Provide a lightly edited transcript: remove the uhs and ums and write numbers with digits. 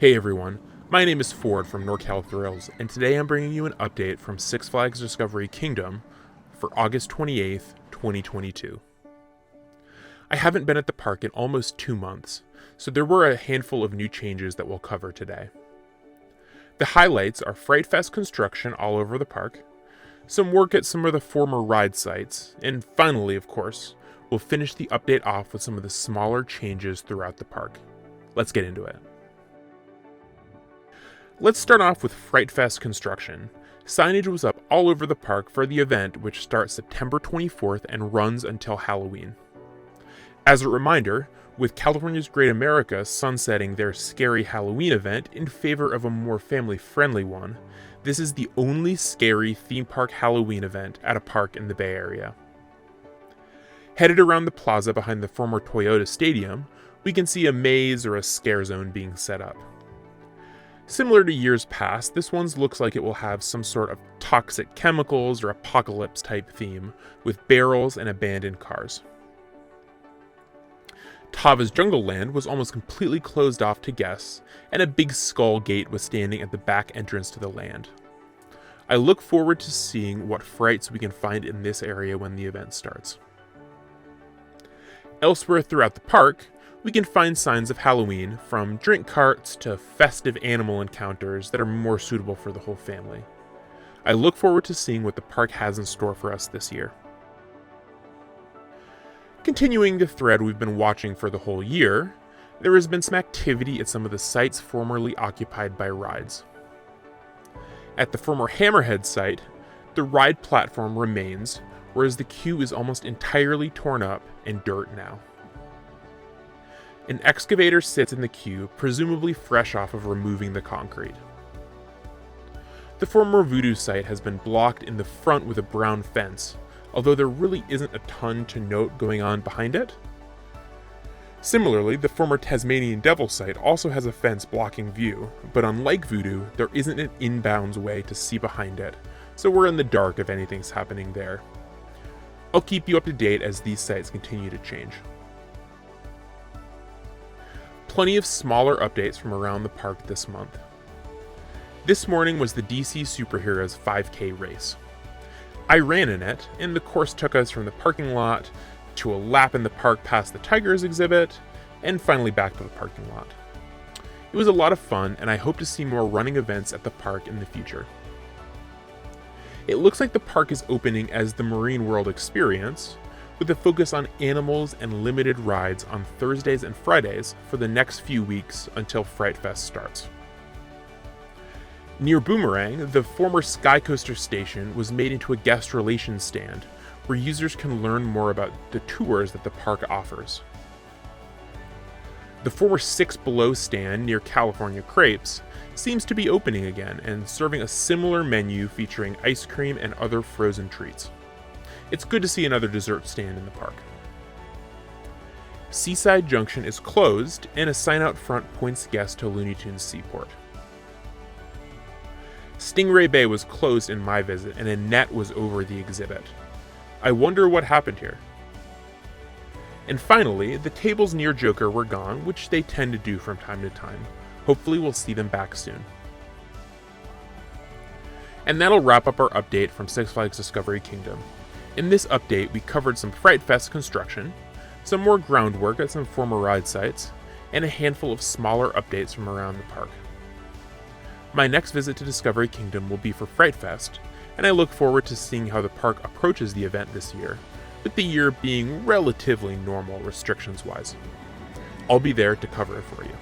Hey everyone, my name is Ford from NorCal Thrills, and today I'm bringing you an update from Six Flags Discovery Kingdom for August 28th, 2022. I haven't been at the park in almost 2 months, so there were a handful of new changes that we'll cover today. The highlights are Fright Fest construction all over the park, some work at some of the former ride sites, and finally, of course, we'll finish the update off with some of the smaller changes throughout the park. Let's get into it. Let's start off with Fright Fest construction. Signage was up all over the park for the event, which starts September 24th and runs until Halloween. As a reminder, with California's Great America sunsetting their scary Halloween event in favor of a more family-friendly one, this is the only scary theme park Halloween event at a park in the Bay Area. Headed around the plaza behind the former Toyota Stadium, we can see a maze or a scare zone being set up. Similar to years past, this one looks like it will have some sort of toxic chemicals or apocalypse type theme, with barrels and abandoned cars. Tava's Jungle Land was almost completely closed off to guests, and a big skull gate was standing at the back entrance to the land. I look forward to seeing what frights we can find in this area when the event starts. Elsewhere throughout the park, we can find signs of Halloween, from drink carts to festive animal encounters that are more suitable for the whole family. I look forward to seeing what the park has in store for us this year. Continuing the thread we've been watching for the whole year, there has been some activity at some of the sites formerly occupied by rides. At the former Hammerhead site, the ride platform remains, whereas the queue is almost entirely torn up and dirt now. An excavator sits in the queue, presumably fresh off of removing the concrete. The former Voodoo site has been blocked in the front with a brown fence, although there really isn't a ton to note going on behind it. Similarly, the former Tasmanian Devil site also has a fence blocking view, but unlike Voodoo, there isn't an inbounds way to see behind it, so we're in the dark if anything's happening there. I'll keep you up to date as these sites continue to change. Plenty of smaller updates from around the park this month. This morning was the DC Superheroes 5K race. I ran in it, and the course took us from the parking lot to a lap in the park past the Tigers exhibit, and finally back to the parking lot. It was a lot of fun, and I hope to see more running events at the park in the future. It looks like the park is opening as the Marine World Experience, with a focus on animals and limited rides on Thursdays and Fridays for the next few weeks until Fright Fest starts. Near Boomerang, the former Sky Coaster station was made into a guest relations stand, where users can learn more about the tours that the park offers. The former Six Below stand near California Crepes seems to be opening again and serving a similar menu featuring ice cream and other frozen treats. It's good to see another dessert stand in the park. Seaside Junction is closed, and a sign out front points guests to Looney Tunes Seaport. Stingray Bay was closed in my visit, and a net was over the exhibit. I wonder what happened here. And finally, the tables near Joker were gone, which they tend to do from time to time. Hopefully we'll see them back soon. And that'll wrap up our update from Six Flags Discovery Kingdom. In this update, we covered some Fright Fest construction, some more groundwork at some former ride sites, and a handful of smaller updates from around the park. My next visit to Discovery Kingdom will be for Fright Fest, and I look forward to seeing how the park approaches the event this year, with the year being relatively normal restrictions-wise. I'll be there to cover it for you.